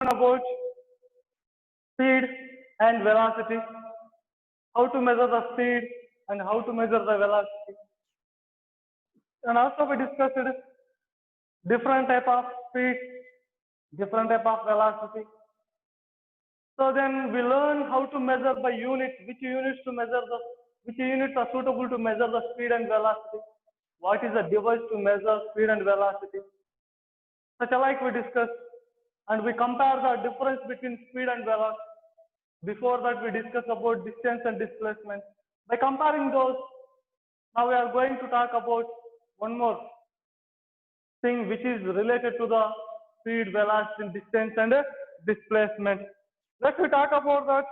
about speed and velocity, how to measure the speed and how to measure the velocity. And also we discussed different type of speed, different type of velocity. So then we learn how to measure by unit, which units are suitable to measure the speed and velocity. What is the device to measure speed and velocity? Such alike we discussed, and we compare the difference between speed and velocity. Before that we discussed about distance and displacement. By comparing those, now we are going to talk about one more thing which is related to the speed, velocity, distance and displacement. Let's talk about that.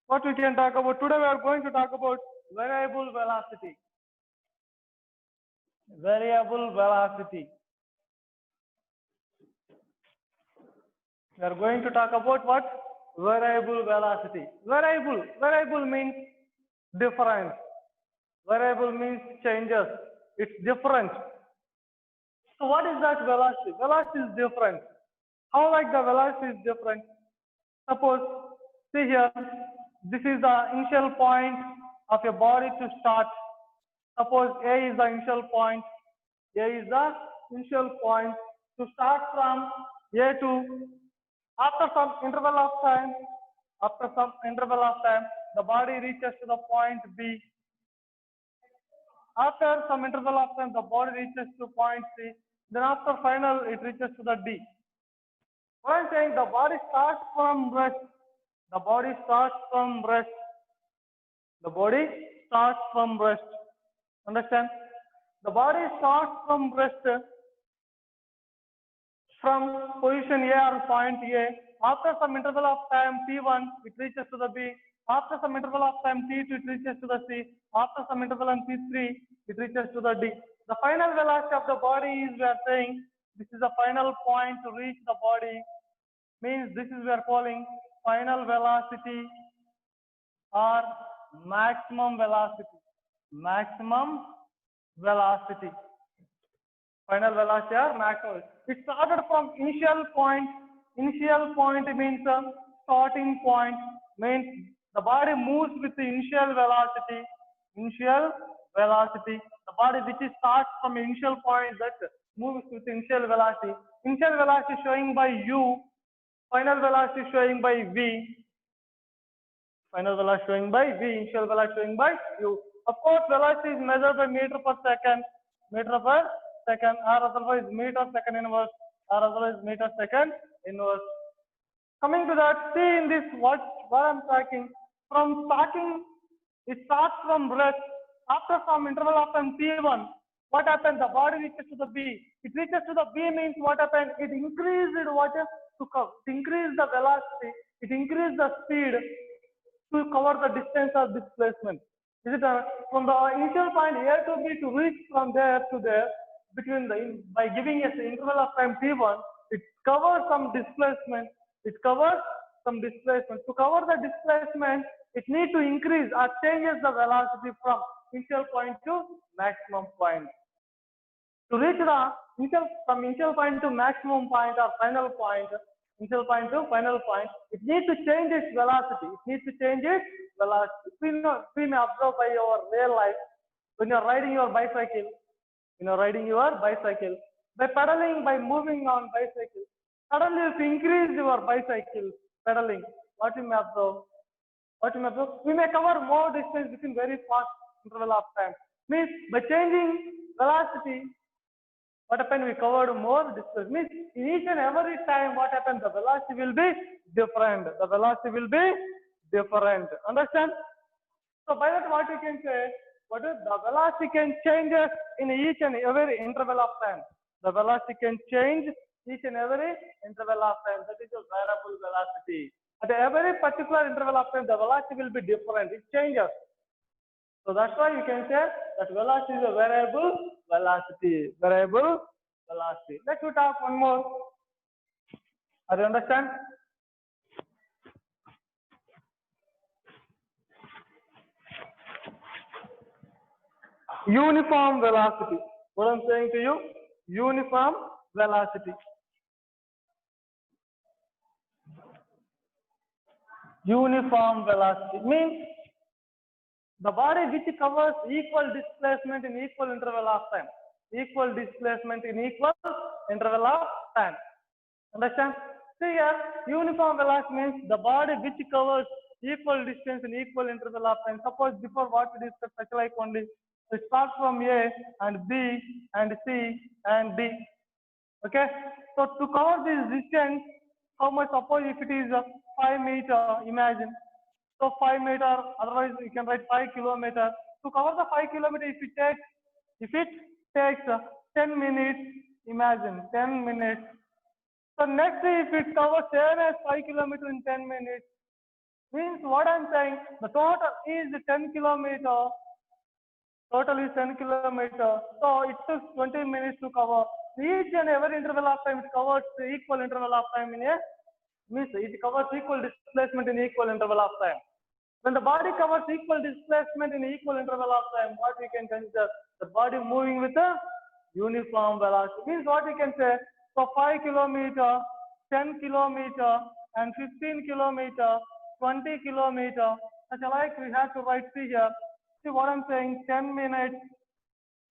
What we can talk about today, we are going to talk about variable velocity. Variable velocity. We are going to talk about what? Variable velocity. Variable means different. Variable means changes. It's different. So what is that velocity? Velocity is different. How like the velocity is different? Suppose, see here, this is the initial point of a body to start. Suppose A is the initial point. A is the initial point to start from A to, after some interval of time, the body reaches to the point B. After some interval of time, the body reaches to point C. Then after final, it reaches to the D. What I'm saying, the body starts from rest. The body starts from rest. The body starts from rest. Understand? The body starts from rest from position A or point A. After some interval of time T1, it reaches to the B. After some interval of time T2, it reaches to the C. After some interval on T3, it reaches to the D. The final velocity of the body is, we are saying, this is the final point to reach the body. Means this is, we are calling final velocity or maximum velocity. Maximum velocity. Final velocity or maximum. It started from initial point. Initial point means starting point. Means the body moves with the initial velocity. Initial velocity. The body which starts from initial point that moves with initial velocity. Initial velocity showing by U. Final velocity showing by V. Final velocity showing by V. Initial velocity showing by U. Of course, velocity is measured by meter per second. Meter per second, or otherwise meter second inverse, or otherwise meter second inverse. Coming to that, see in this what I'm talking. From starting, it starts from rest. After some interval of time T1, what happens? The body reaches to the B. It reaches to the B means what happens? It increased what is to cover. It increased the velocity. It increased the speed to cover the distance or displacement. Is it from the initial point A to B to reach from there to there, between the, by giving us the interval of time T1, it covers some displacement. It covers some displacement. To cover the displacement, it needs to increase or changes the velocity from initial point to maximum point. To reach the from initial point to maximum point or final point, initial point to final point, it needs to change its velocity. It needs to change its velocity. We may observe by your real life when you're riding your bicycle. By pedaling, by moving on bicycle, suddenly if you increase your bicycle pedaling, what you may observe? We may cover more distance within very fast interval of time. Means by changing velocity, what happened? We covered more distance. Means in each and every time, what happens? The velocity will be different. The velocity will be different. Understand? So by that, what you can say? What is the velocity can change in each and every interval of time. The velocity can change each and every interval of time. That is a variable velocity. At every particular interval of time, the velocity will be different. It changes. So that's why you can say that velocity is a variable velocity. Variable velocity. Let's talk one more. Are you understand? Uniform velocity. What I'm saying to you, uniform velocity. uniform velocity means the body which covers equal displacement in equal interval of time. Equal displacement in equal interval of time. Understand? See here, uniform velocity means the body which covers equal distance in equal interval of time. Suppose before what we discussed, such like only we start from A and B and C and D. Okay? So to cover this distance, how much? Suppose if it is 5 meter, imagine. So 5 meter, otherwise you can write 5 kilometer. To cover the 5 kilometer, if it takes 10 minutes, imagine 10 minutes. So next, if it covers same as 5 kilometer in 10 minutes, means what I'm saying, the total is 10 kilometer. Total is 10 kilometer. So it took 20 minutes to cover. Each and every interval of time, it covers the equal interval of time in a means it covers equal displacement in equal interval of time. When the body covers equal displacement in equal interval of time, what we can consider the body moving with a uniform velocity. Means what we can say, so 5 kilometer, 10 kilometer, and 15 kilometer, 20 kilometer. Such like we have to write see here. See what I'm saying, 10 minutes,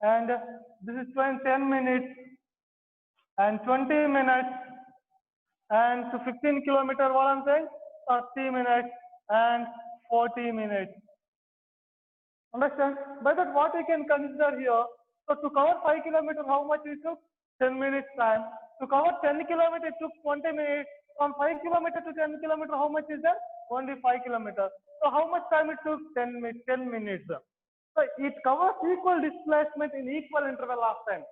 and this is 10 minutes, and 20 minutes, and to 15 kilometer, what I'm saying, 30 minutes, and 40 minutes. Understand? By that, what we can consider here, so to cover 5 kilometers, how much it took? 10 minutes time. To cover 10 kilometers, it took 20 minutes. From 5 kilometers to 10 kilometers, how much is that? Only 5 kilometers. So how much time it took? 10 minutes. So it covers equal displacement in equal interval of time.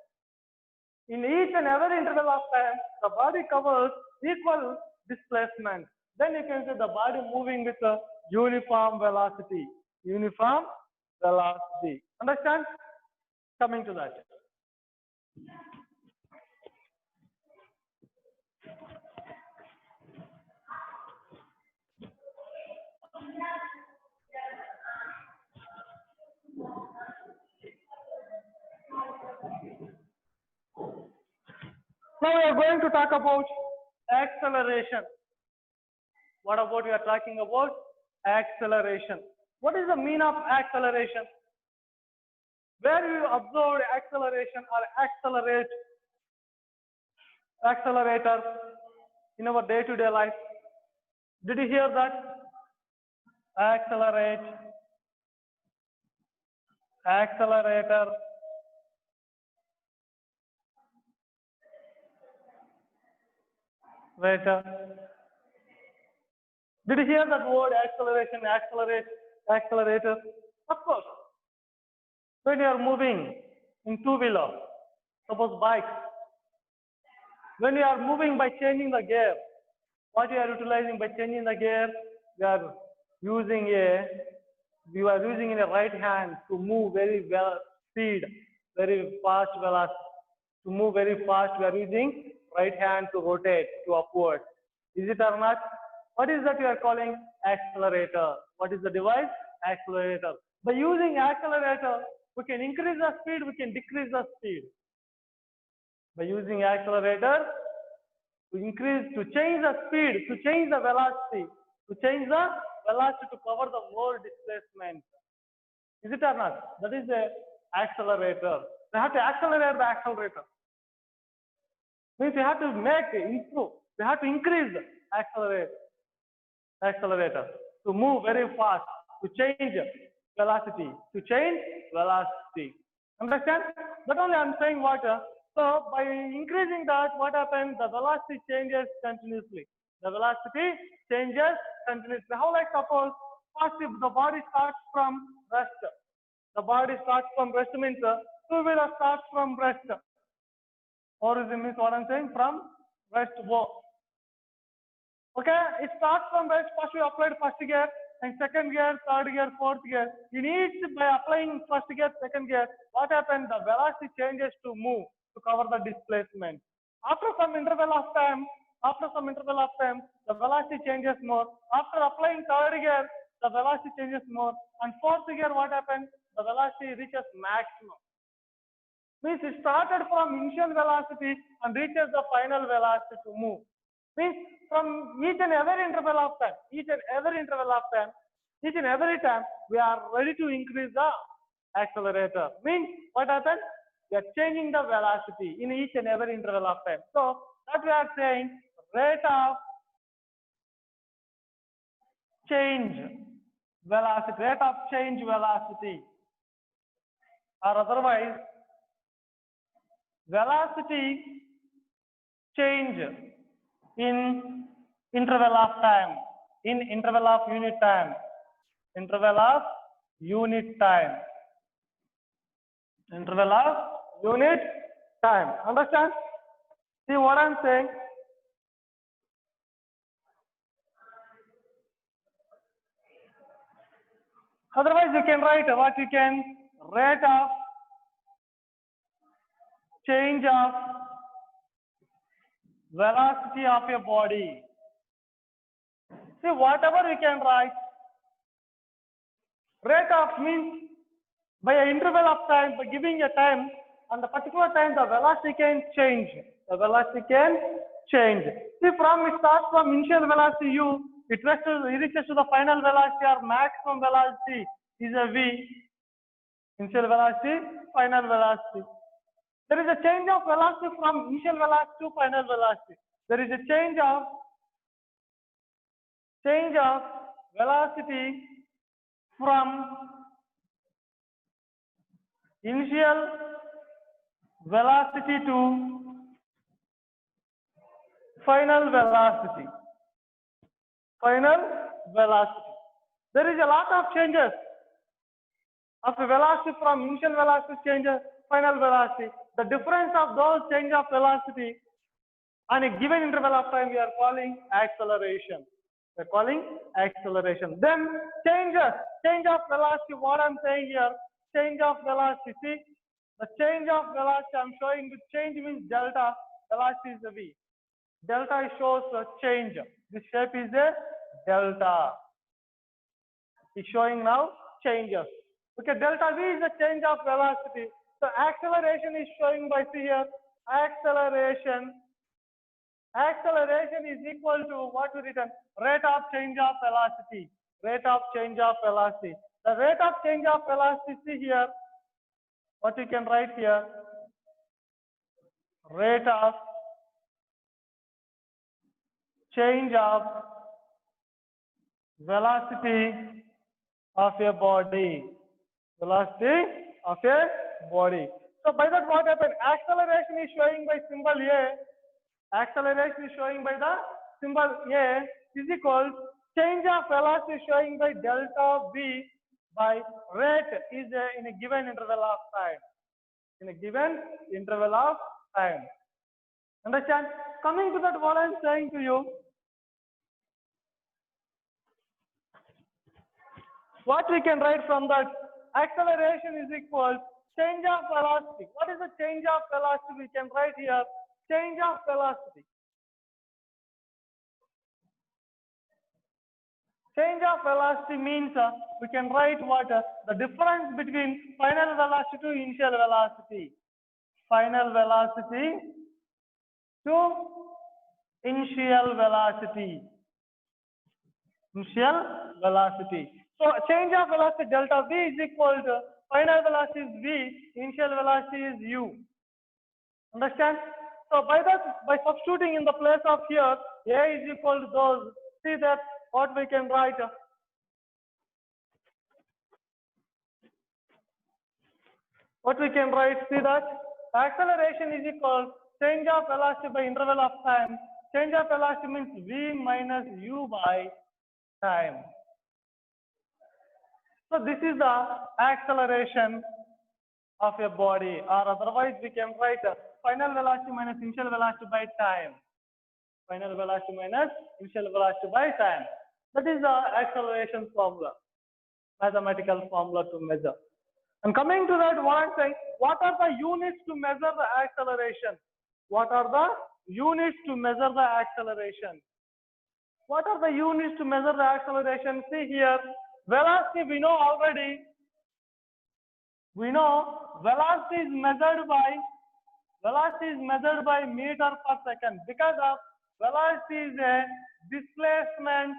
In each and every interval of time, the body covers equal displacement. Then you can say the body moving with a uniform velocity. Uniform velocity. Understand? Coming to that. Now we are going to talk about acceleration. What about we are talking about? Acceleration. What is the meaning of acceleration? Where you observe acceleration or accelerator in our day-to-day life? Did you hear that? Accelerator. Did you hear that word acceleration, accelerator? Of course. When you are moving in two-wheeler, suppose bikes, when you are moving by changing the gear, what you are utilizing by changing the gear? You are using in a right hand to move very well speed, very fast velocity. To move very fast, we are using right hand to rotate to upward. Is it or not? What is that you are calling? Accelerator. What is the device? Accelerator. By using accelerator, we can increase the speed, we can decrease the speed. By using accelerator, to change the speed, to change the velocity, to cover the more displacement. Is it or not? That is the accelerator. We have to accelerate the accelerator. Means we have to improve. We have to increase the accelerator to move very fast, to change velocity, Understand? Not only I'm saying what. So by increasing that, what happens? The velocity changes continuously. How like suppose first if the body starts from rest. The body starts from rest means two-wheeler starts from rest. Origin means what I'm saying, from rest. Okay, it starts from rest. First we applied first gear, and second gear, third gear, fourth gear. In each, by applying first gear, second gear, what happens? The velocity changes to move to cover the displacement. After some interval of time, the velocity changes more. After applying third gear, the velocity changes more. And fourth gear, what happens? The velocity reaches maximum. Means it started from initial velocity and reaches the final velocity to move. Means from each and every interval of time, each and every time, we are ready to increase the accelerator. Means what happens? We are changing the velocity in each and every interval of time. So that we are saying rate of change velocity, or otherwise velocity change in interval of time, in interval of unit time, interval of unit time, interval of unit time. Understand? See what I'm saying? Otherwise, you can write what you can rate of change of velocity of a body. See, whatever you can write, rate of means by an interval of time, by giving a time, and the particular time the velocity can change. The velocity can change. See, it starts from initial velocity u, it reaches to the final velocity or maximum velocity is a v. Initial velocity, final velocity. There is a change of velocity from initial velocity to final velocity. There is a change of velocity from initial velocity to final velocity. There is a lot of changes of the velocity from initial velocity changes final velocity. The difference of those change of velocity on a given interval of time we are calling acceleration. Then change of velocity. What I'm saying here, change of velocity. See, the change of velocity I'm showing the change means delta. Velocity is the v. Delta shows a change. This shape is a delta. It's showing now changes. Okay, delta v is the change of velocity. So acceleration is showing by see here. Acceleration is equal to what we written? Rate of change of velocity. The rate of change of velocity, see here, what you can write here, rate of change of velocity of a body. So by that what happened? Acceleration is showing by symbol A. Acceleration is showing by the symbol A is equal change of velocity showing by delta V by rate is in a given interval of time. Understand? Coming to that, what I'm saying to you, what we can write from that, acceleration is equal change of velocity. What is the change of velocity? We can write here change of velocity. Change of velocity means we can write what the difference between final velocity to initial velocity. Final velocity to initial velocity. So change of velocity delta v is equal to final velocity is v, initial velocity is u. Understand? So by substituting in the place of here, a is equal to those. See that what we can write. See that acceleration is equal change of velocity by interval of time. Change of velocity means v minus u by time. So this is the acceleration of a body, or otherwise we can write final velocity minus initial velocity by time. Final velocity minus initial velocity by time. That is the acceleration formula, mathematical formula to measure. And coming to that, what I'm saying, what are the units to measure the acceleration? What are the units to measure the acceleration? See here, velocity we know already. We know velocity is measured by meter per second. Because of velocity is a displacement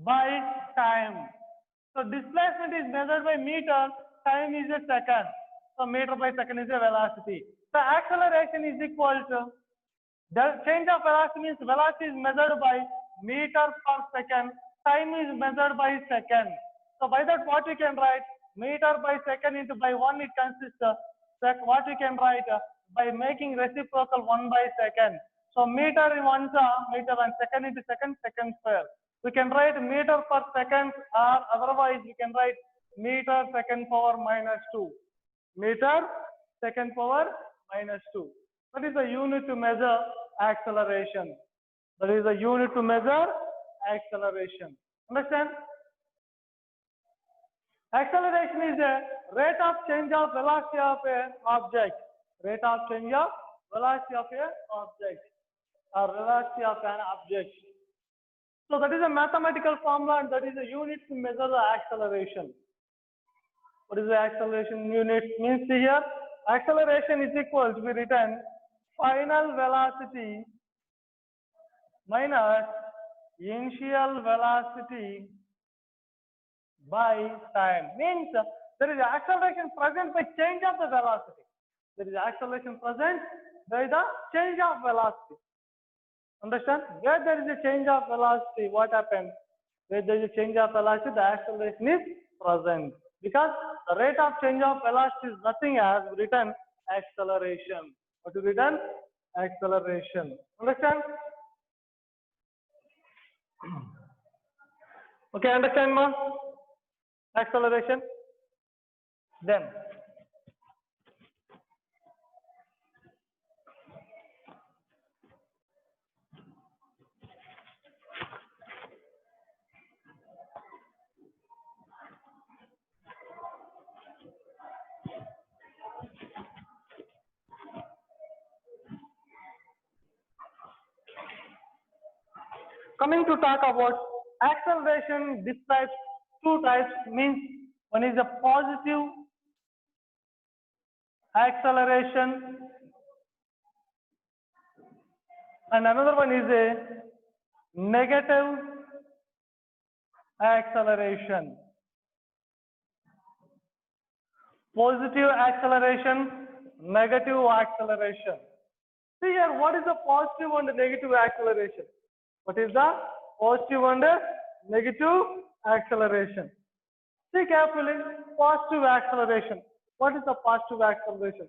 by time. So displacement is measured by meter, time is a second. So meter by second is a velocity. The acceleration is equal to the change of velocity means velocity is measured by meter per second, time is measured by second. So by that what we can write meter by second into by 1 it consists of what we can write by making reciprocal 1 by second. So meter in one meter and second into second square. We can write meter per second or otherwise we can write meter second power minus 2. Meter second power minus 2. That is the unit to measure acceleration. That is the unit to measure acceleration. Understand? Acceleration is a rate of change of velocity of an object. Rate of change of velocity of an object or velocity of an object. So that is a mathematical formula and that is a unit to measure the acceleration. What is the acceleration unit? Means here acceleration is equal to be written final velocity minus initial velocity by time. Means there is acceleration present by change of the velocity. There is acceleration present by the change of velocity. Understand? Where there is a change of velocity, what happens? Where there is a change of velocity, the acceleration is present. Because the rate of change of velocity is nothing as written acceleration. What is written? Acceleration. Understand? Okay, understand ma? Acceleration. Then coming to talk about acceleration describes two types, means one is a positive acceleration and another one is a negative acceleration. Positive acceleration, negative acceleration. See here, what is the positive and the negative acceleration? What is the positive and negative acceleration? See carefully, positive acceleration. What is the positive acceleration?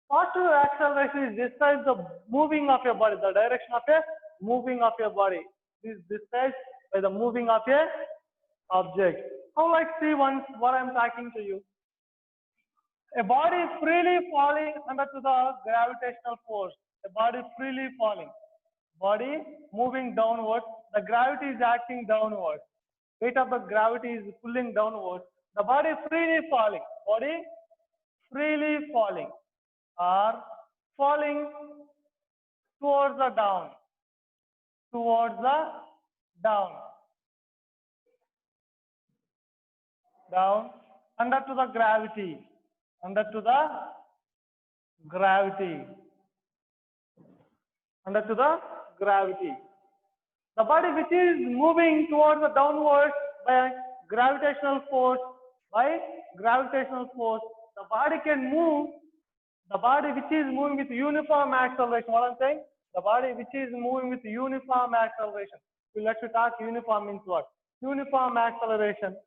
Positive acceleration is describes the moving of your body, the direction of a moving of your body. This is described by the moving of a object. Now like see once what I am talking to you. A body is freely falling under to the gravitational force. A body freely falling. Body moving downwards. The gravity is acting downwards. Weight of the gravity is pulling downwards. The body freely falling. Body freely falling or falling towards the down. Towards the down. Down under to the gravity. Under to the gravity. Under to the gravity. The body which is moving towards the downwards by gravitational force, the body can move. The body which is moving with uniform acceleration. What I'm saying? The body which is moving with uniform acceleration. So let's talk uniform means what? Uniform acceleration.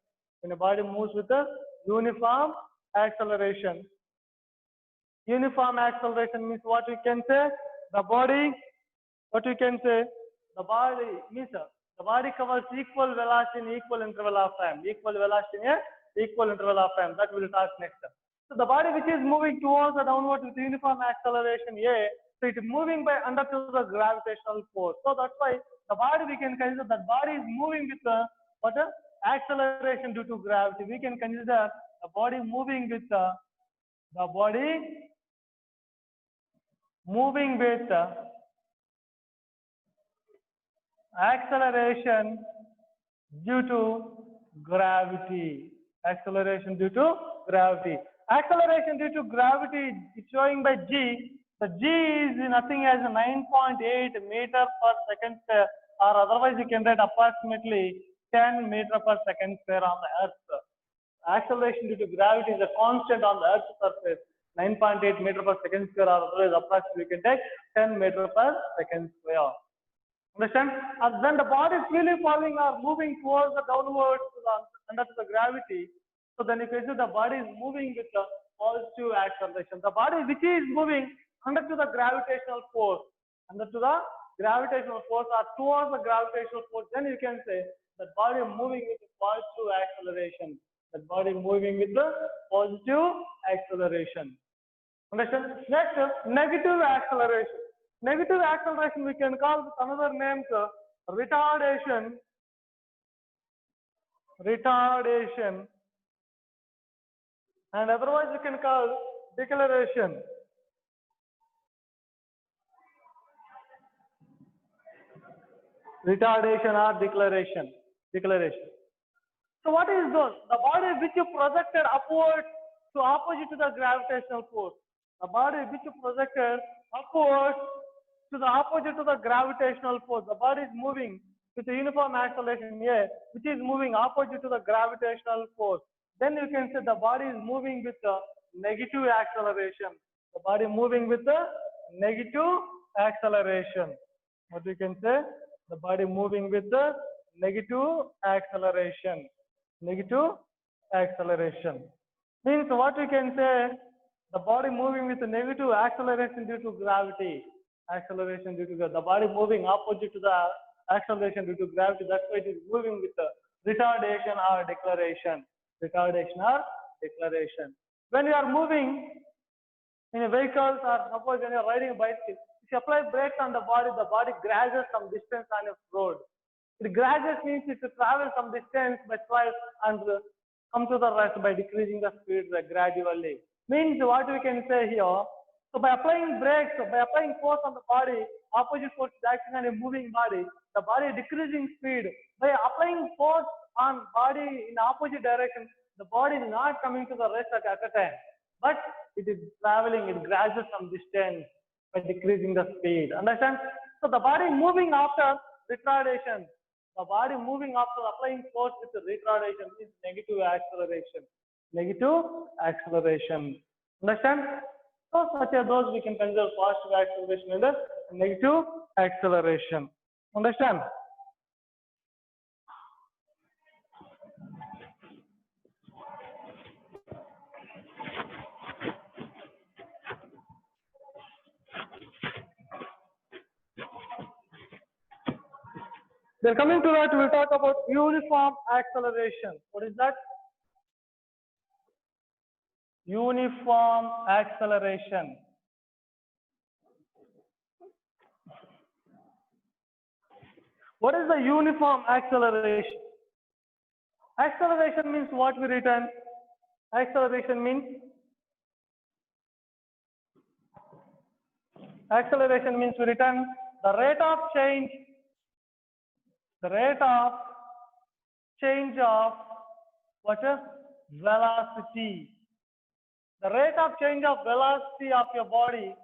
When a body moves with a uniform acceleration. Uniform acceleration means what we can say? The body, what we can say? The body means the body covers equal velocity in equal interval of time. Equal velocity in equal interval of time. That we will talk next. So the body which is moving towards the downward with uniform acceleration A, so it is moving by under to the gravitational force. So that's why the body we can consider that body is moving with what acceleration due to gravity. We can consider the body moving with the body moving with acceleration due to gravity. Acceleration due to gravity. Acceleration due to gravity is showing by G. The G is nothing as 9.8 meter per second square, or otherwise you can write approximately 10 meter per second square on the Earth. Acceleration due to gravity is a constant on the Earth's surface, 9.8 meter per second square, or otherwise approximately you can take 10 meter per second square. Understand? And when the body is really falling or moving towards the downwards under the gravity, so then you can see the body is moving with the positive acceleration. The body which is moving under to the gravitational force, or towards the gravitational force, then you can say that body moving with the positive acceleration. That body moving with the positive acceleration. Understand? Next, negative acceleration. Negative acceleration we can call with another name retardation. Retardation. And otherwise we can call deceleration. Retardation or deceleration. Deceleration. So what is those? The body which you projected upward to opposite to the gravitational force. The body which you projected upward to the opposite to the gravitational force. The body is moving with the uniform acceleration here, which is moving opposite to the gravitational force. Then you can say the body is moving with the negative acceleration. The body moving with the negative acceleration. What we can say? The body moving with the negative acceleration. Negative acceleration. Means what we can say? The body moving with the negative acceleration due to gravity. Acceleration due to the body moving opposite to the acceleration due to gravity. That's why it is moving with the retardation or deceleration. Retardation or deceleration. When you are moving in a vehicles, or suppose when you are riding a bicycle, if you apply brakes on the body grazes some distance on a road. It grazes means it travels some distance by twice and come to the rest by decreasing the speed gradually. Means what we can say here. So by applying brakes, by applying force on the body, opposite force is acting on a moving body. The body decreasing speed. By applying force on body in opposite direction, the body is not coming to the rest at a time, but it is traveling. It grazes some distance by decreasing the speed. Understand? So the body moving after retardation. The body moving after applying force with the retardation is negative acceleration. Negative acceleration. Understand? So such as those we can consider positive acceleration and the negative acceleration. Understand? Then coming to that, we'll talk about uniform acceleration. What is that? Uniform acceleration. What is the uniform acceleration? Acceleration means what we written? Acceleration means we written the rate of change of what is velocity. The rate of change of velocity of your body,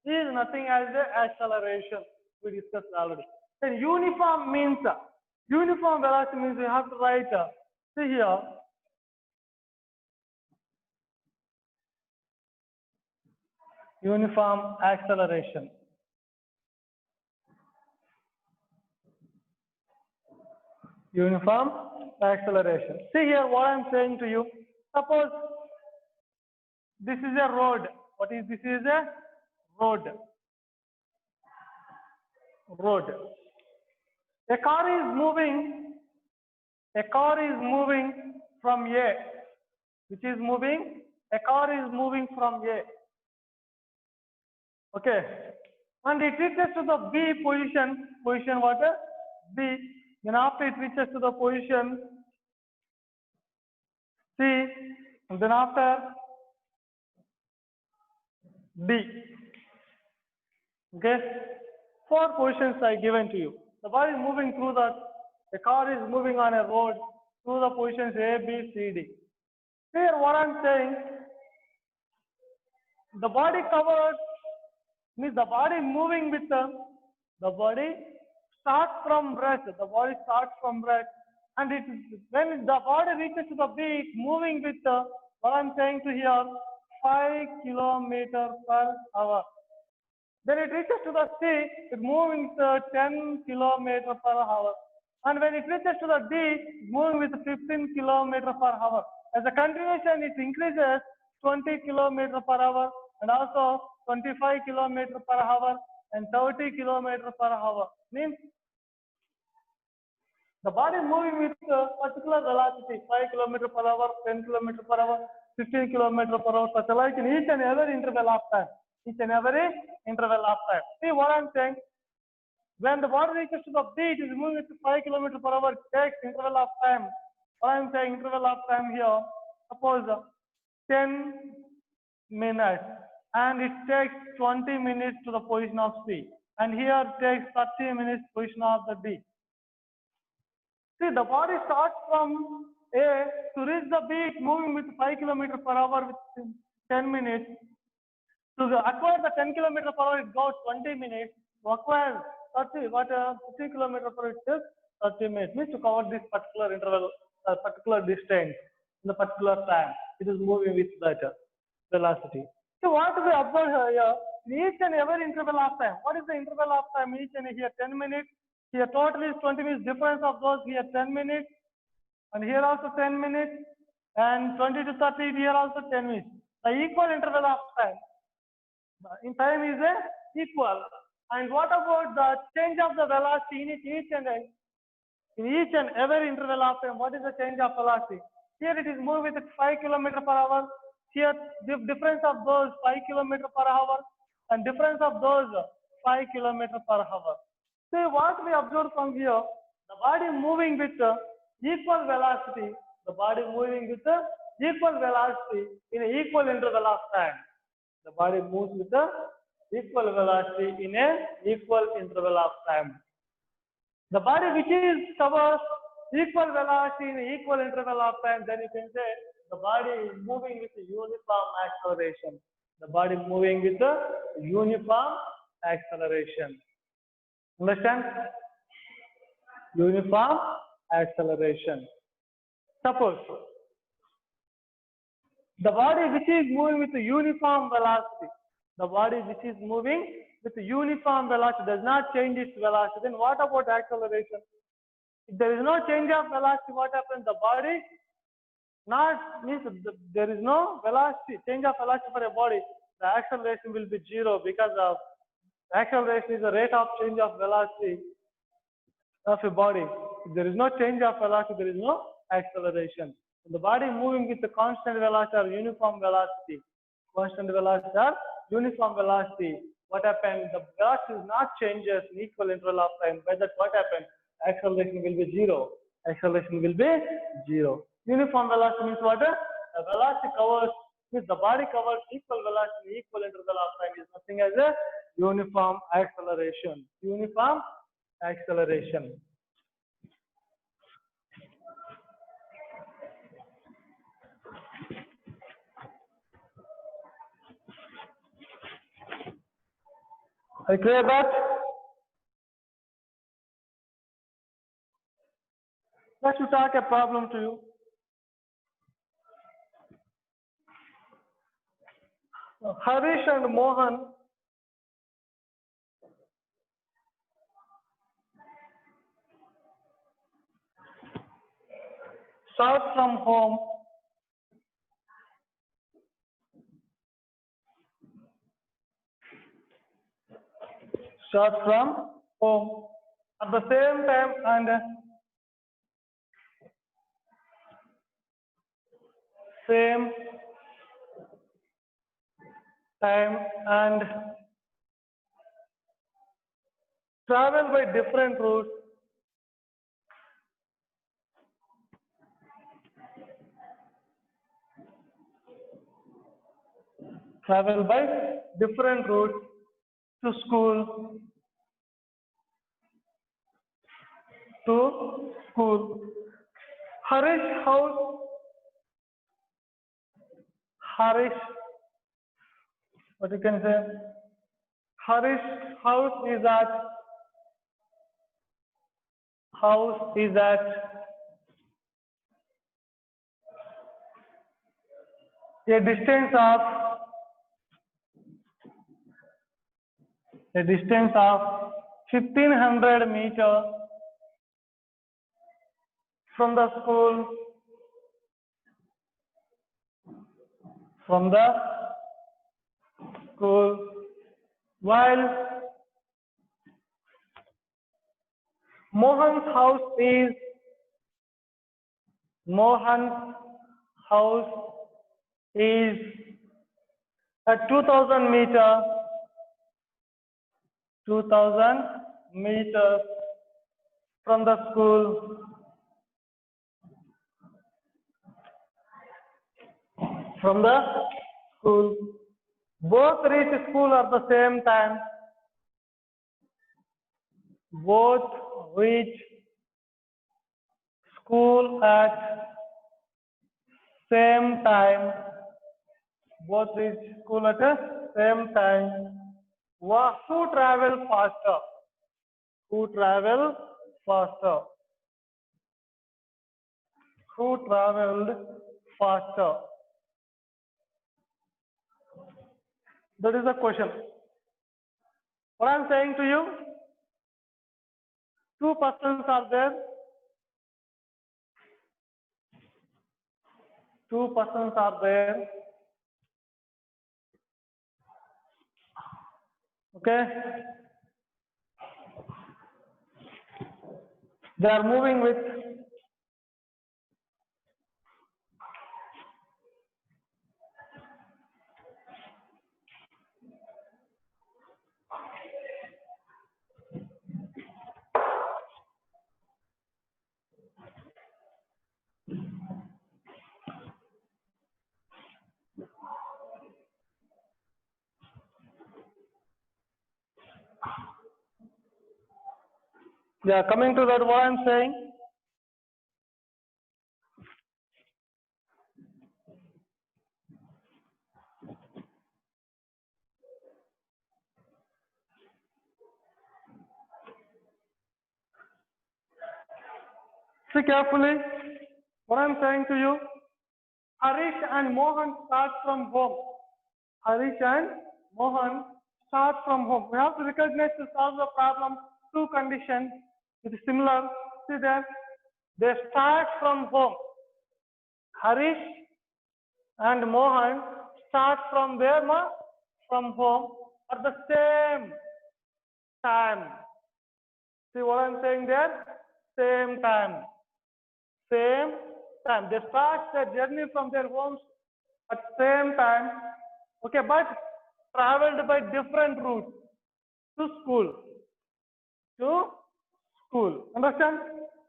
is nothing as the acceleration we discussed already. Then uniform means, uniform velocity means we have to write, see here, uniform acceleration. Uniform acceleration. See here what I am saying to you. Suppose this is a road. What is this? Is a road. Road. A car is moving from A. Which is moving? A car is moving from A. Okay. And it reaches to the B position. Position what? B. Then after it reaches to the position C, and then after D. Okay, 4 positions are given to you. The body is moving through the car is moving on a road through the positions A, B, C, D. Here what I am saying, The body covered means the body moving with the body starts from rest. The body starts from rest, and it when the body reaches to the beat, moving with what I'm saying to here, 5 kilometers per hour. Then it reaches to the sea, it moves with 10 kilometers per hour. And when it reaches to the D, it moves with 15 kilometers per hour. As a continuation, it increases 20 kilometers per hour and also 25 kilometers per hour and 30 kilometers per hour. Means the body moving with a particular velocity, 5 kilometers per hour, 10 kilometers per hour, 15 kilometers per hour, such like in each and every interval of time. Each and every interval of time. See what I'm saying? When the body reaches to the beat, it is moving with 5 kilometers per hour, it takes interval of time. What I'm saying, interval of time here, suppose 10 minutes, and it takes 20 minutes to the position of C. And here it takes 30 minutes position of the D. See, the body starts from A to reach the beat, moving with 5 kilometers per hour with 10 minutes. To acquire the 10 kilometers per hour, it goes 20 minutes. To acquire 30 kilometers per hour, it takes 30 minutes. Means to cover this particular interval, particular distance in the particular time. It is moving with that velocity. So what we observe here, in each and every interval of time. What is the interval of time? Each and here 10 minutes. Here total is 20 minutes. Difference of those here 10 minutes. And here also 10 minutes. And 20 to 30 here also 10 minutes. The equal interval of time. In time is equal. And what about the change of the velocity in each and every interval of time? What is the change of velocity? Here it is moving with 5 kilometers per hour. Here the difference of those 5 kilometers per hour and difference of those 5 kilometers per hour. See what we observe from here, the body moving with equal velocity, the body moving with equal velocity in an equal interval of time. The body moves with equal velocity in an equal interval of time. The body which is covers equal velocity in an equal interval of time, then you can say the body is moving with a uniform acceleration. The body moving with a uniform acceleration. Understand? Uniform acceleration. Suppose the body which is moving with a uniform velocity, the body which is moving with a uniform velocity does not change its velocity, then what about acceleration? If there is no change of velocity, what happens? The body not means there is no velocity, change of velocity for a body, the acceleration will be zero because of acceleration is the rate of change of velocity of a body. If there is no change of velocity, there is no acceleration. The body moving with the constant velocity or uniform velocity, what happens? The velocity is not changes in equal interval of time. By that, what happens? Acceleration will be zero. Acceleration will be zero. Uniform velocity means what? The velocity covers, means the body covers equal velocity, equal interval of time is nothing as a uniform acceleration. Uniform acceleration. Are you clear that? Let me talk a problem to you. Harish and Mohan start from home at the same time and same time and travel by different routes. Travel by different routes to school. Harish What you can say? Harish house is at a distance of 1500 meters from the school, while Mohan's house is at 2000 meters from the school. Both reach school at the same time. Both reach school at same time. Both reach school at the same time. Who travel faster? Who travel faster? Who traveled faster? That is the question. What I am saying to you, two persons are there. Two persons are there. Okay. They are moving with yeah, coming to that, what I am saying. See carefully what I am saying to you. Harish and Mohan start from home. Harish and Mohan start from home. We have to recognize to solve the problem two conditions. It is similar. See there, they start from home. Harish and Mohan start from where, ma? From home at the same time. See what I am saying there? Same time. Same time. They start their journey from their homes at same time. Okay, but traveled by different routes to school. Understand?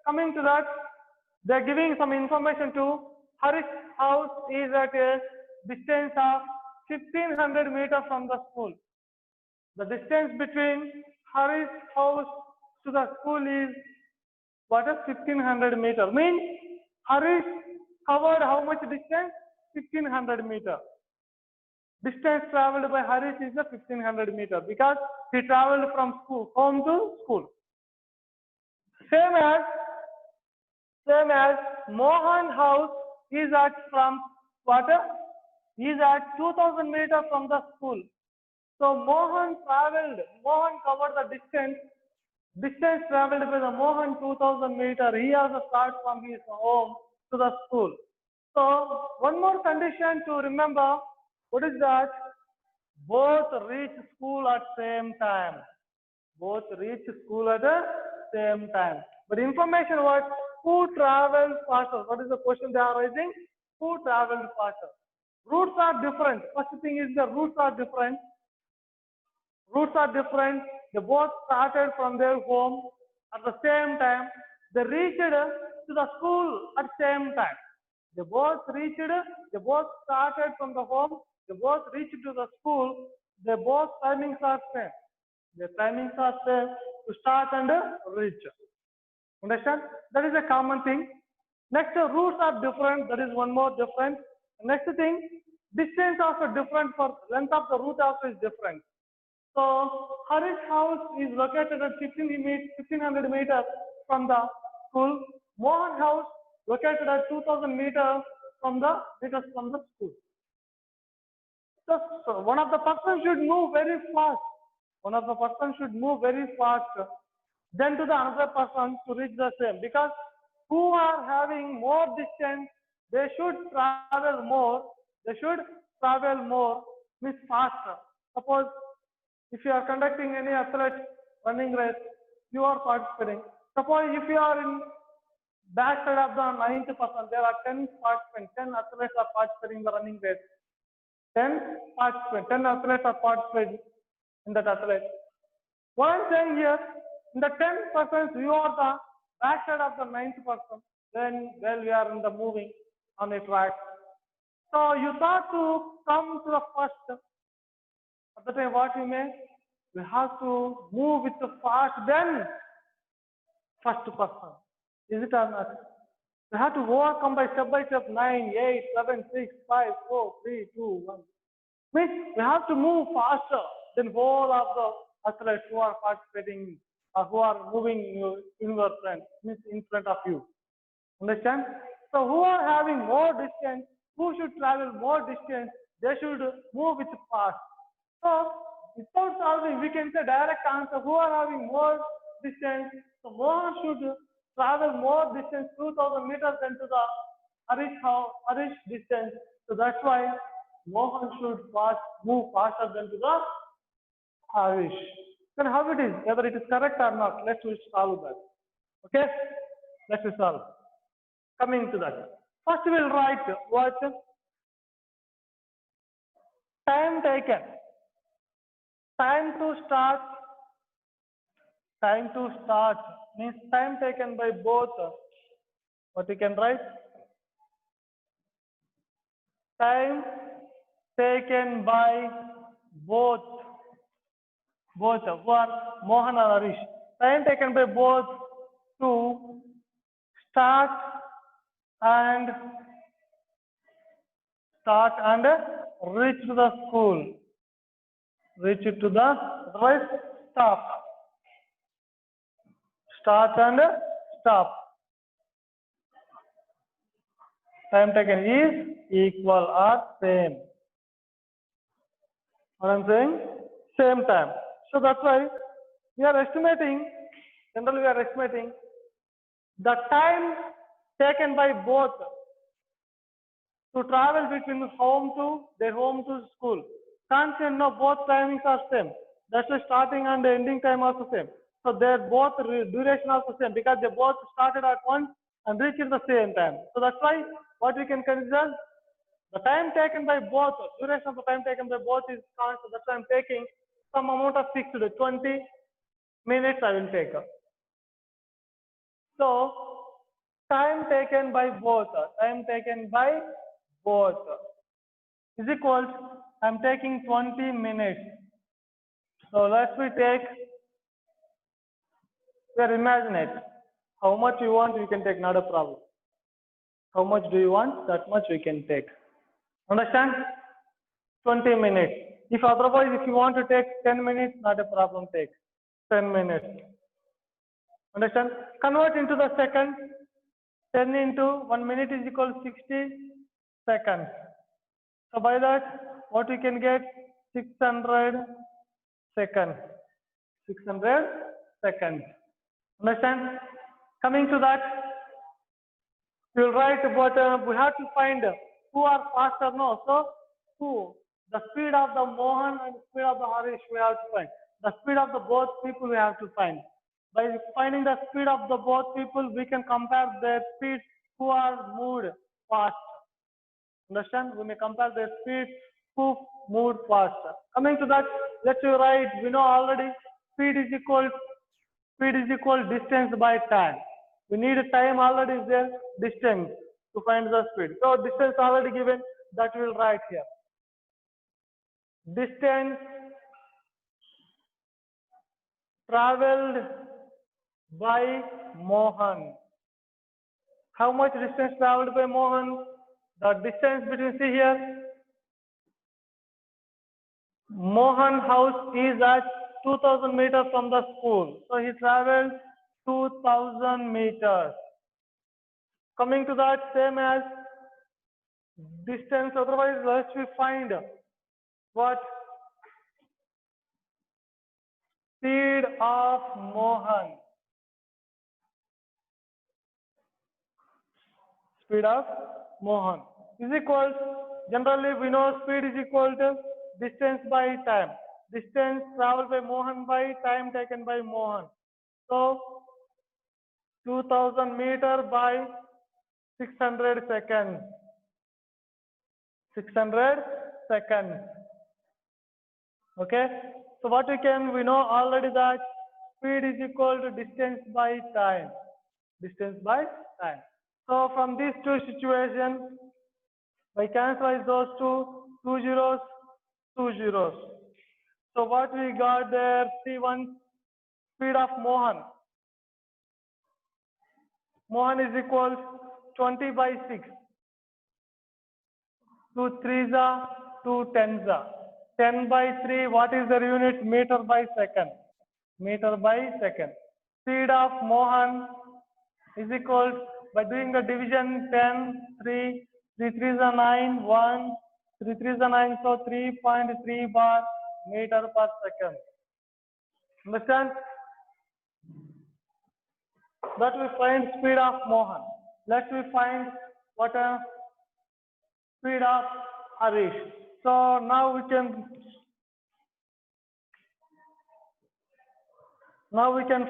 Coming to that, they are giving some information to Harish house is at a distance of 1500 meters from the school. The distance between Harish house to the school is what is 1500 meters? Means Harish covered how much distance? 1500 meters. Distance traveled by Harish is the 1500 meters because he traveled from home to school. Same as Mohan house is at from what? Is at 2000 meters from the school. So Mohan covered the distance traveled by the Mohan 2000 meters. He has to start from his home to the school. So one more condition to remember, what is that? Both reach school at same time. Both reach school at the same time. But information was who traveled faster? What is the question they are raising? Who traveled faster? Routes are different. First thing is the routes are different. They both started from their home at the same time. They reached to the school at the same time. They both started from the home. They both reached to the school. Their both timings are same. Their timings are same to start and reach. Understand? That is a common thing. Next, routes are different. That is one more difference. Next thing, Distance also different for length of the route also is different. So Harish house is located at 1500 meters from the school. Mohan house located at 2000 meters from the school. So one of the person should move very fast. One of the person should move very fast. Then to the another person to reach the same, because who are having more distance, they should travel more. They should travel more, means faster. Suppose if you are conducting any athlete running race, you are participating. Suppose if you are in back side of the ninth person, there are 10 participants, 10 athletes are participating in the running race. 10 participants, 10 athletes are participating in that athlete. What I'm saying here, in the 10 persons, you are the back side of the ninth person, then well, we are in the moving on a track. So you thought to come to the first. At the time, what we make? We have to move with the fast, then first person. Is it or not? We have to overcome by step 9, 8, 7, 6, 5, 4, 3, 2, 1. Means we have to move faster than whole of the athletes who are participating or who are moving in your front, means in front of you. Understand? So who are having more distance, who should travel more distance, they should move with fast. So without solving, we can say direct answer, who are having more distance. So Mohan should travel more distance, 2000 meters than to the Harish distance. So that's why Mohan should move faster than to the Harish. Then how it is, whether it is correct or not, let's solve that. Okay? Let's solve. Coming to that. First we will write what? Time taken. Time to start means time taken by both. What you can write? Time taken by both who are Mohan and Harish. Time taken by both to start and reach to the school. Reach to the otherwise stop. Start and stop. Time taken is equal or same. What I'm saying? Same time. So that's why we are estimating, generally we are estimating the time taken by both to travel between their home to school. Can't say no, both timings are same. That's why starting and ending time also same. So their both duration also same, because they both started at once and reached at the same time. So that's why what we can consider, the time taken by both, duration of the time taken by both is constant. That's why I'm taking some amount of fixed, 20 minutes I will take. So time taken by both is equal to, I'm taking 20 minutes. So let me take, here imagine it. How much you want, you can take, not a problem. How much do you want, that much we can take. Understand? 20 minutes. If otherwise, if you want to take 10 minutes, not a problem, take 10 minutes. Understand? Convert into the seconds. 10 into 1 minute is equal to 60 seconds. So by that, what we can get? 600 seconds. 600 seconds. Understand? Coming to that, we will write about, we have to find who are faster now. So who? The speed of the Mohan and speed of the Harish we have to find. The speed of the both people we have to find. By finding the speed of the both people, we can compare their speed who are moved fast. Understand? We may compare their speed who moved faster. Coming to that, let's write, we know already speed is equal distance by time. We need a time already is there, distance to find the speed. So distance already given, that we will write here. Distance traveled by Mohan. How much distance traveled by Mohan? The distance between, see here, Mohan house is at 2000 meters from the school. So he traveled 2000 meters. Coming to that, same as distance, otherwise let's we find what speed of Mohan. Speed of Mohan is equal, generally we know speed is equal to distance by time. Distance traveled by Mohan by time taken by Mohan. So 2000 meter by 600 seconds. 600 seconds. Okay. So what we know already that speed is equal to distance by time. Distance by time. So from these two situations, by cancelize those two zeros, two zeros. So what we got there, C1 speed of Mohan. Mohan is equal 20 by 6. 2 threes are 2 tens are. 10 by 3, what is the unit? Meter by second. Meter by second. Speed of Mohan is equal, by doing the division 10, 3, 3 threes are 9, 1, 3 threes are 9, so 3.3 bar meter per second. Understand? That we find speed of Mohan. Let me find what a speed of Harish. So now we can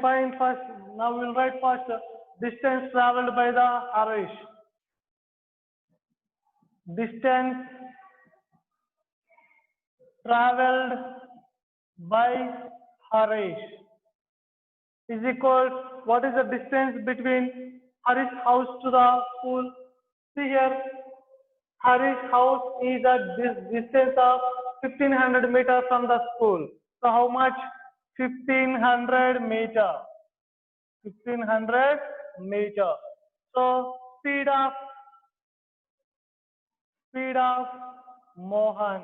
find first. Now we'll write first distance traveled by the Harish. Distance traveled by Harish is equal. What is the distance between Harish house to the school? See here, Harish house is at this distance of 1500 meters from the school. So how much? 1500 meter. 1500 meter. So speed of Mohan.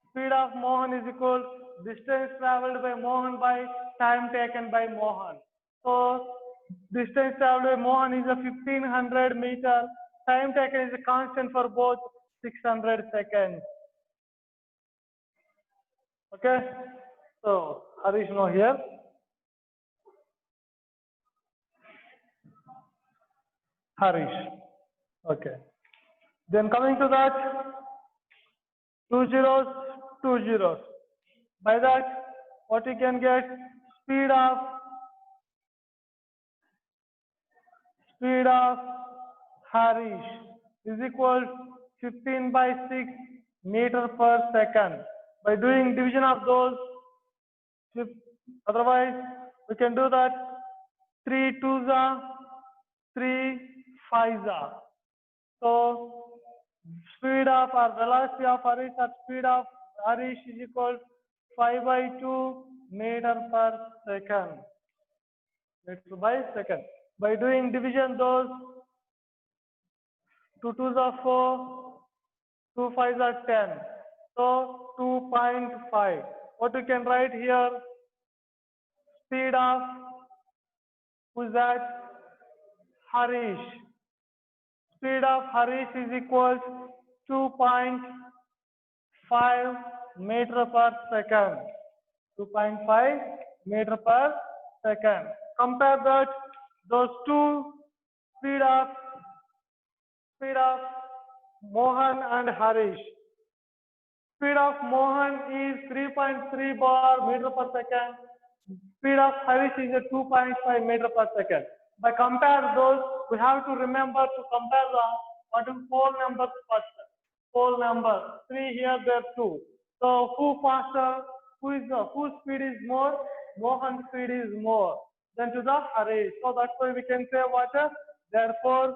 Speed of Mohan is equal distance traveled by Mohan by time taken by Mohan. So distance traveled by Mohan is a 1500 meter. Time taken is a constant for both 600 seconds. Okay. So Harish no here. Harish. Okay. Then coming to that, two zeros, two zeros. By that, what you can get? Speed of Harish is equal 15 by 6 meter per second. By doing division of those, otherwise we can do that 3 twos are 3 fives are. So speed of or velocity of Harish or speed of Harish is equal 5 by 2 meter per second. Meter by second. By doing division those, 2 twos are 4, 2 fives are 10. So 2.5. What we can write here? Speed of who's that? Harish. Speed of Harish is equal to 2.5 meter per second. 2.5 meter per second. Compare that those two speed of Mohan and Harish. Speed of Mohan is 3.3 bar meter per second. Speed of Harish is a 2.5 meter per second. By compare those, we have to remember to compare the whole numbers first. Whole number 3 here, there 2. So who faster? Whose speed is more? Mohan's speed is more than to the Harish. So that's why we can say what? Therefore,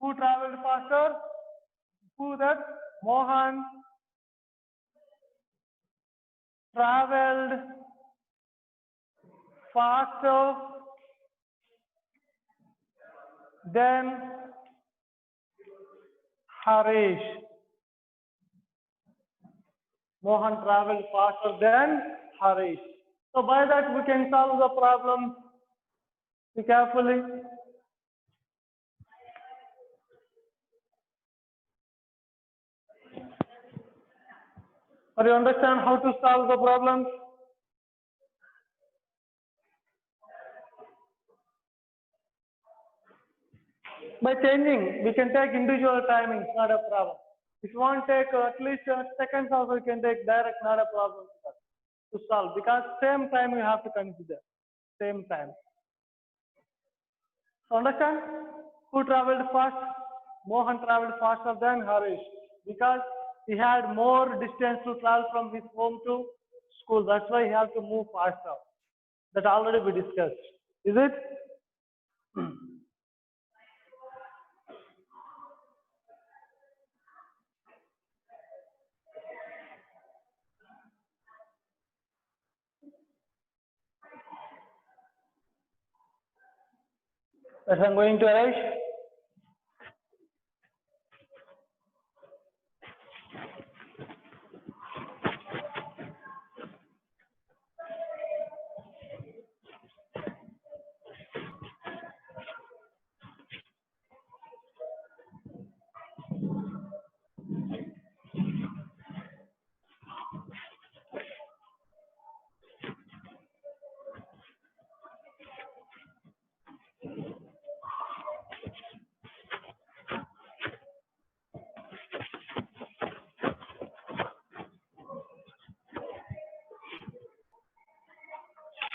who traveled faster? Who that? Mohan traveled faster than Harish. Mohan traveled faster than Harish. So by that we can solve the problem. Be carefully. Or you understand how to solve the problem? By changing, we can take individual timings, not a problem. If you want to take at least seconds also, you can take direct, not a problem to solve, because same time you have to consider, same time. So understand? Who traveled fast? Mohan traveled faster than Harish, because he had more distance to travel from his home to school. That's why he had to move faster. That already we discussed. Is it? Yes, I'm going to Harish.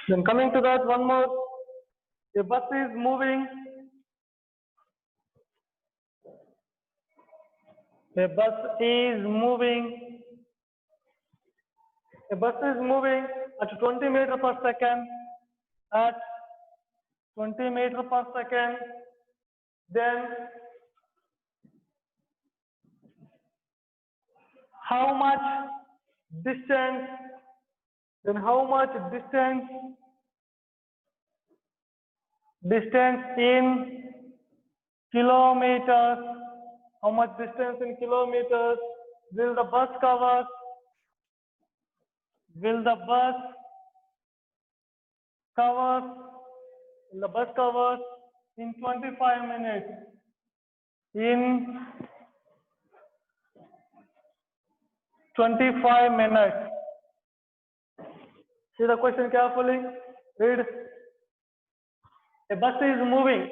Then coming to that, one more. A bus is moving. A bus is moving. A bus is moving at 20 meters per second. At 20 meters per second. Then how much distance? Then how much distance? Distance in kilometers. How much distance in kilometers will the bus cover? Will the bus cover? Will the bus cover in 25 minutes? In 25 minutes. See the question carefully. Read. A bus is moving.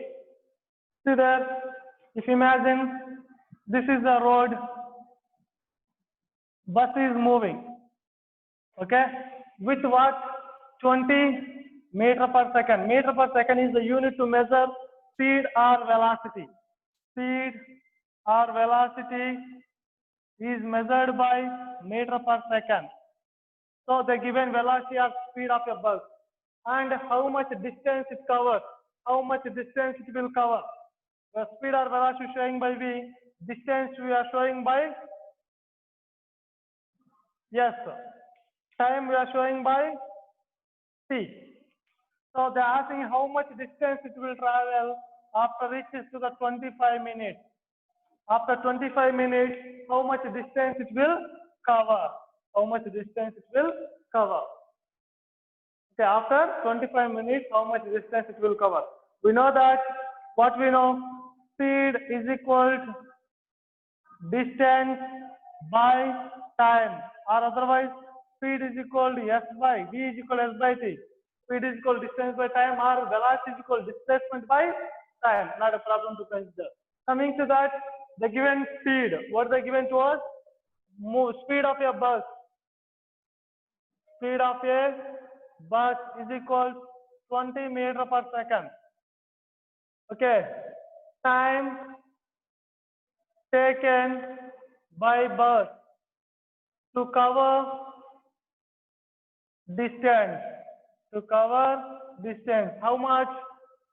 See there. If you imagine this is the road. Bus is moving. Okay. With what? 20 meter per second. Meter per second is the unit to measure speed or velocity. Speed or velocity is measured by meter per second. So the given velocity or speed of a bus and how much distance it covers, how much distance it will cover. The speed or velocity showing by V, distance we are showing by, yes, time we are showing by T. So they are asking how much distance it will travel after reaches to the 25 minutes. After 25 minutes, how much distance it will cover? How much distance it will cover? Okay, after 25 minutes, how much distance it will cover? We know that, what we know, speed is equal to distance by time, or otherwise speed is equal to S by V is equal to S by T. Speed is equal to distance by time, or velocity is equal to displacement by time. Not a problem to consider. Coming to that, the given speed, what they given to us? Speed of a bus. Speed of a bus is equal to 20 meters per second. Okay. Time taken by bus to cover distance. To cover distance. How much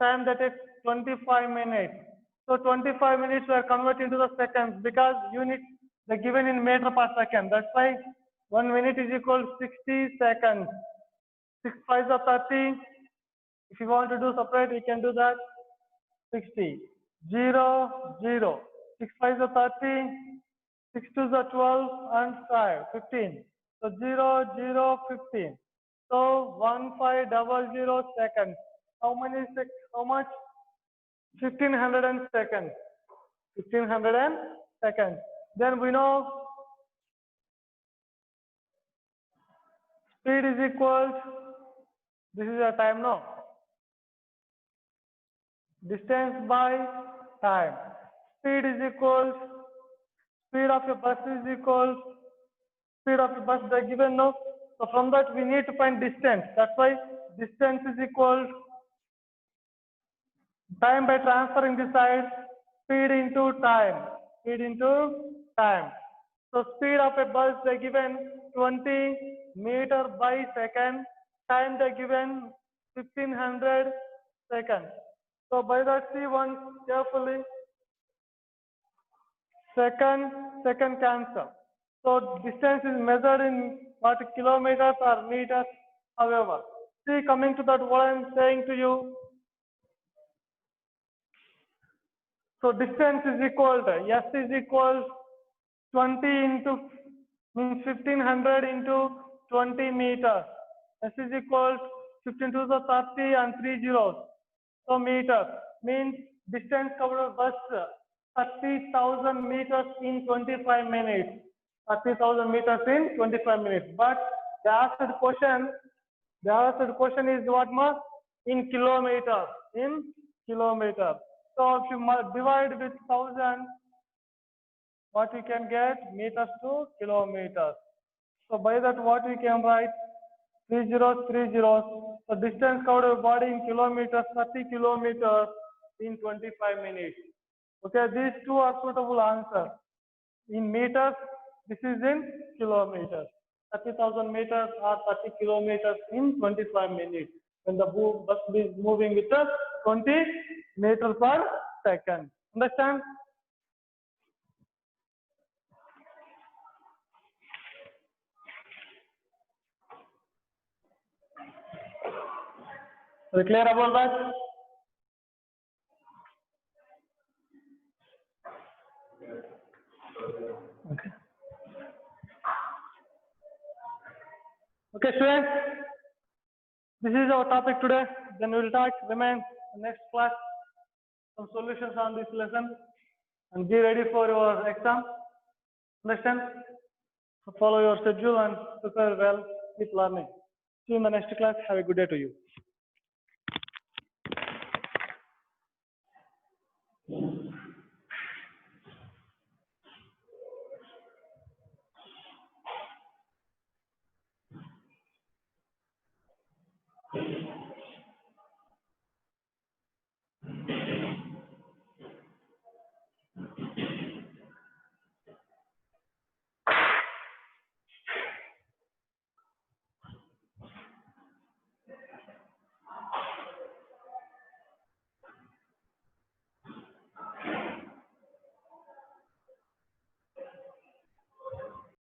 time that takes? 25 minutes. So 25 minutes were converted into the seconds because unit they given in meter per second. That's why 1 minute is equal to 60 seconds. 6 5s are 30. If you want to do separate, you can do that. 60. 0 0. 6 5s are 30. 6 2s are 12 and 5 15. So 0, 0, 15. So 1500 seconds. How much? 1500 seconds. 1500 seconds. Then we know speed is equal. This is a time now. Distance by time. Speed is equal. Speed of your bus is equal. Speed of your bus they are given now. So from that we need to find distance. That's why distance is equal time by transferring the side. Speed into time. Speed into time. So speed of a bus they are given 20 meter by second. Time they are given 1500 seconds. So by that see one carefully. Second cancel. So distance is measured in what kilometers or meters. However, see coming to that what I am saying to you. So distance is equal to S is equal 20 into means 1500 into 20 meters. S is equal 15 to the 30 and 3 zeros. So meters means distance covered bus 30,000 meters in 25 minutes. 30,000 meters in 25 minutes. But the asked question is what much? In kilometers. In kilometers. So if you divide with 1000, what you can get? Meters to kilometers. So by that what we can write? 3 zeros, 3 zeros. So distance covered by body in kilometers, 30 kilometers in 25 minutes. Okay, these two are suitable answers. In meters, this is in kilometers. 30,000 meters or 30 kilometers in 25 minutes. When the bus is moving with us 20 meters per second. Understand? Are you clear about that? Okay. Okay, students. This is our topic today. Then we will talk remain next class some solutions on this lesson and be ready for your exam. Understand? So follow your schedule and prepare well. Keep learning. See you in the next class. Have a good day to you.